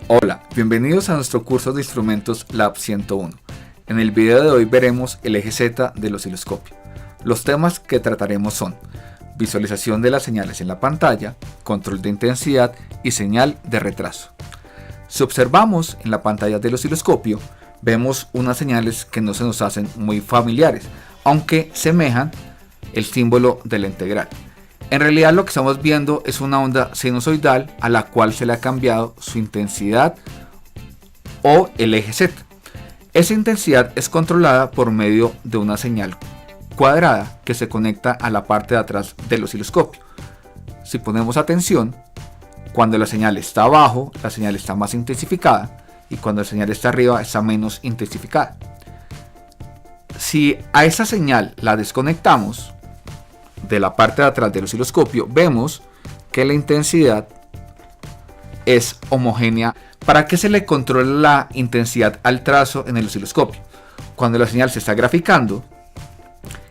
Hola, bienvenidos a nuestro curso de instrumentos Lab 101. En el video de hoy veremos el eje Z del osciloscopio. Los temas que trataremos son visualización de las señales en la pantalla, control de intensidad y señal de retraso. Si observamos en la pantalla del osciloscopio, vemos unas señales que no se nos hacen muy familiares, aunque semejan el símbolo de la integral. En realidad lo que estamos viendo es una onda sinusoidal a la cual se le ha cambiado su intensidad o el eje Z. Esa intensidad es controlada por medio de una señal cuadrada que se conecta a la parte de atrás del osciloscopio. Si ponemos atención, cuando la señal está abajo, la señal está más intensificada y cuando la señal está arriba está menos intensificada. Si a esa señal la desconectamos de la parte de atrás del osciloscopio, vemos que la intensidad es homogénea. ¿Para qué se le controla la intensidad al trazo en el osciloscopio? Cuando la señal se está graficando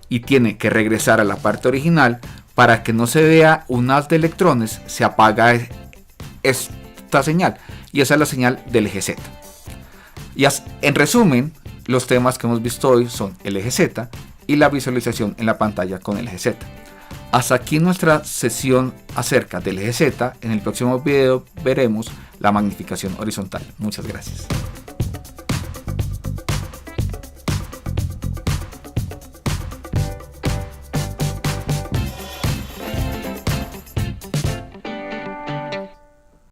y tiene que regresar a la parte original, para que no se vea un haz de electrones, se apaga esta señal y esa es la señal del eje Z. Y en resumen, los temas que hemos visto hoy son el eje Z y la visualización en la pantalla con el eje Z. Hasta aquí nuestra sesión acerca del eje Z. En el próximo video veremos la magnificación horizontal. Muchas gracias.